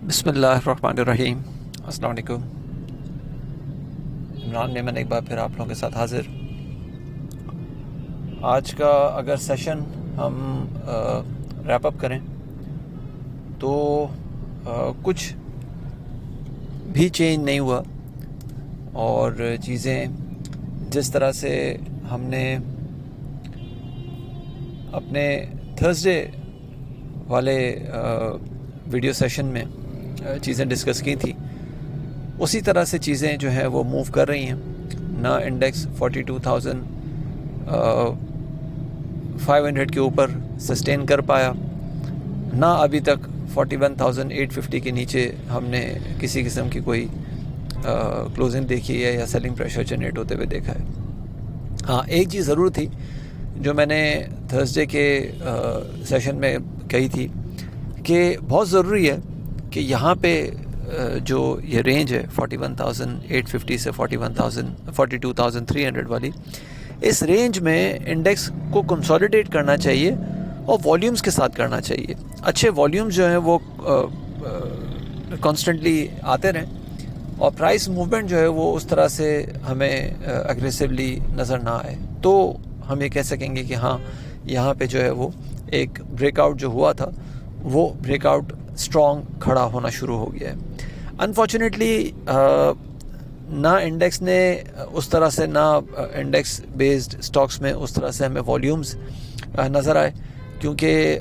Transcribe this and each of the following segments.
बिस्मिल्लाहिर्रहमानिर्रहीम। अस्सलाम वालेकुम। इमरान मेमन एक बार फिर आप लोगों के साथ हाजिर। आज का अगर सेशन हम रैप अप करें तो कुछ भी चेंज नहीं हुआ और चीज़ें जिस तरह से हमने अपने थर्सडे वाले वीडियो सेशन में चीज़ें डिस्कस की थी उसी तरह से चीज़ें जो हैं वो मूव कर रही हैं। ना इंडेक्स 42,500 के ऊपर सस्टेन कर पाया, ना अभी तक 41,850 के नीचे हमने किसी किस्म की कोई क्लोजिंग देखी है या सेलिंग प्रेशर जनरेट होते हुए देखा है। हाँ, एक चीज़ ज़रूर थी जो मैंने थर्सडे के सेशन में कही थी कि बहुत ज़रूरी है कि यहाँ पे जो ये रेंज है 41,850 से 42,300 वाली, इस रेंज में इंडेक्स को कंसोलिडेट करना चाहिए और वॉल्यूम्स के साथ करना चाहिए। अच्छे वॉल्यूम्स जो हैं वो कॉन्स्टेंटली आते रहें और प्राइस मूवमेंट जो है वो उस तरह से हमें एग्रेसिवली नज़र ना आए, तो हम ये कह सकेंगे कि हाँ, यहाँ पे जो है वो एक ब्रेकआउट जो हुआ था वो ब्रेकआउट स्ट्रॉन्ग खड़ा होना शुरू हो गया है। अनफॉर्चुनेटली ना इंडेक्स ने उस तरह से, ना इंडेक्स बेस्ड स्टॉक्स में उस तरह से हमें वॉल्यूम्स नज़र आए, क्योंकि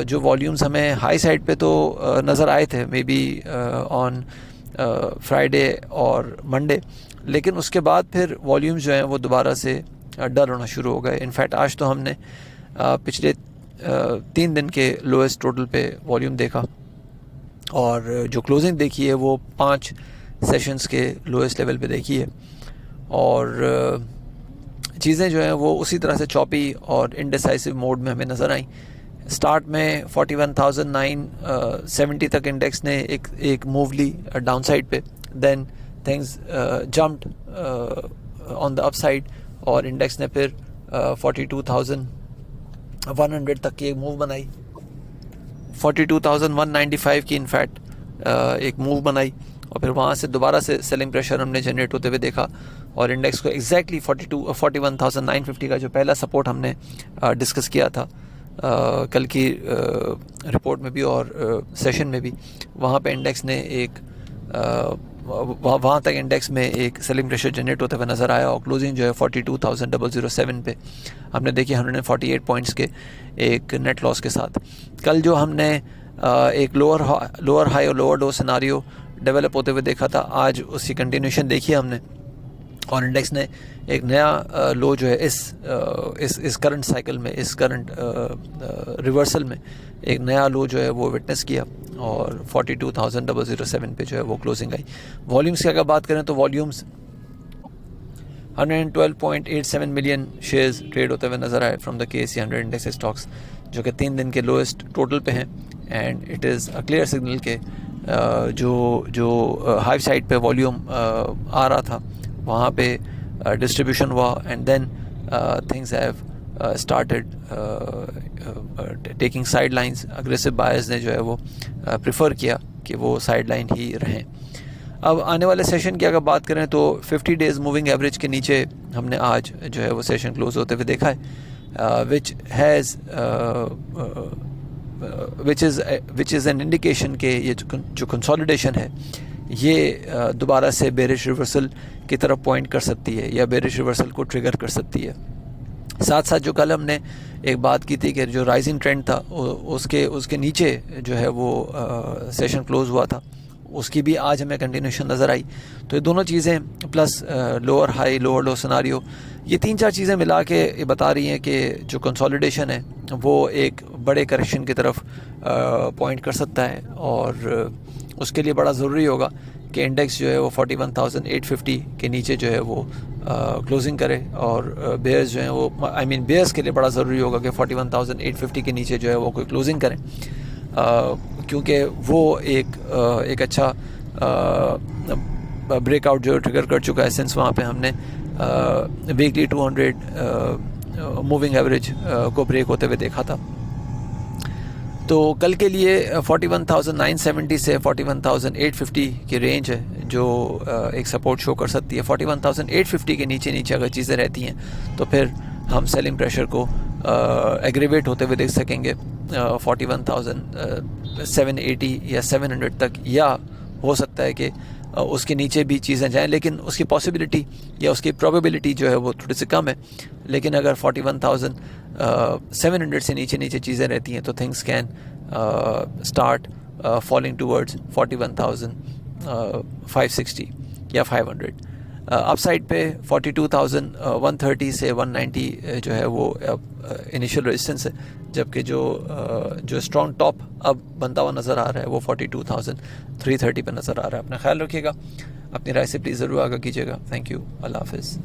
जो वॉल्यूम्स हमें हाई साइड पे तो नज़र आए थे मे बी ऑन फ्राइडे और मंडे, लेकिन उसके बाद फिर वॉल्यूम्स जो हैं वो दोबारा से डल होना शुरू हो गए। इनफैक्ट आज तो हमने पिछले 3 दिन के लोएस्ट टोटल पे वॉल्यूम देखा और जो क्लोजिंग देखी है वो 5 सेशंस के लोएस्ट लेवल पे देखी है और चीज़ें जो हैं वो उसी तरह से चॉपी और इनडिसाइसिव मोड में हमें नज़र आई। स्टार्ट में 41,970 तक इंडेक्स ने एक मूव ली डाउन साइड पे, then things jumped on the upside और इंडेक्स ने फिर 42,100 तक की एक मूव बनाई, 42,195 की इनफैक्ट एक मूव बनाई और फिर वहाँ से दोबारा से सेलिंग प्रेशर हमने जनरेट होते हुए देखा और इंडेक्स को एग्जैक्टली 41,950 का जो पहला सपोर्ट हमने डिस्कस किया था कल की रिपोर्ट में भी और सेशन में भी, वहाँ पे इंडेक्स ने एक वहाँ तक इंडेक्स में एक सेलिंग प्रेशर जनरेट होते हुए नज़र आया और क्लोजिंग जो है 42,007 पे हमने देखी 148 पॉइंट्स के एक नेट लॉस के साथ। कल जो हमने एक लोअर हाई और लोअर लो सिनारियो डेवलप होते हुए देखा था, आज उसकी कंटिन्यूशन देखी हमने और इंडेक्स ने एक नया लो जो है इस करंट साइकिल में, इस करंट रिवर्सल में एक नया लो जो है वो विटनेस किया और 42,007 पे जो है वो क्लोजिंग आई। वॉल्यूम्स की अगर बात करें तो वॉल्यूम्स 112.87 मिलियन शेयर्स ट्रेड होते हुए नज़र आए from the KSE 100 index stocks, जो कि 3 दिन के लोएस्ट टोटल पे हैं and it is a clear signal के जो हाई साइड पे वॉल्यूम आ रहा था वहाँ पे डिस्ट्रीब्यूशन हुआ and then things have started taking sidelines. Aggressive buyers ने जो है वो प्रेफर किया कि वो साइड लाइन ही रहें। अब आने वाले सेशन की अगर बात करें तो 50 डेज़ मूविंग एवरेज के नीचे हमने आज जो है वो सेशन क्लोज होते हुए देखा है, विच इज़ एन इंडिकेशन के ये जो कंसोलिडेशन है ये दोबारा से बेरिश रिवर्सल की तरफ पॉइंट कर सकती है या बेरिश रिवर्सल को ट्रिगर कर सकती है। साथ साथ जो कल हमने एक बात की थी कि जो राइजिंग ट्रेंड था उसके नीचे जो है वो सेशन क्लोज हुआ था, उसकी भी आज हमें कंटिन्यूशन नज़र आई। तो ये दोनों चीज़ें प्लस लोअर हाई लोअर लो सिनारियो, ये 3-4 चीज़ें मिला के ये बता रही हैं कि जो कंसोलिडेशन है वो एक बड़े करेक्शन की तरफ पॉइंट कर सकता है और उसके लिए बड़ा ज़रूरी होगा कि इंडेक्स जो है वो 41,850 के नीचे जो है वो क्लोजिंग करे और बेयर्स जो हैं वो बेयर्स के लिए बड़ा ज़रूरी होगा कि 41,850 के नीचे जो है वो कोई क्लोजिंग करें, क्योंकि वो एक अच्छा ब्रेकआउट जो ट्रिगर कर चुका है सिंस वहाँ पे हमने वीकली 200 मूविंग एवरेज को ब्रेक होते हुए देखा था। तो कल के लिए 41,970 से 41,850 की रेंज है जो एक सपोर्ट शो कर सकती है। 41,850 के नीचे अगर चीज़ें रहती हैं तो फिर हम सेलिंग प्रेशर को एग्रीवेट होते हुए देख सकेंगे 41,780 या 700 तक, या हो सकता है कि उसके नीचे भी चीज़ें जाएं, लेकिन उसकी पॉसिबिलिटी या उसकी प्रोबेबिलिटी जो है वो थोड़ी सी कम है। लेकिन अगर 41,700 से नीचे चीज़ें रहती हैं तो things can start falling towards 41,560 या 500। अपसाइड पे 42,130 से 190 जो है वो इनिशियल रेजिस्टेंस है, जबकि जो स्ट्रॉन्ग टॉप अब बनता हुआ नज़र आ रहा है वो 42,330 पे नज़र आ रहा है। अपना ख्याल रखिएगा, अपनी राय से प्लीज़ ज़रूर आगाह कीजिएगा। थैंक यू, अल्लाह हाफ़िज़।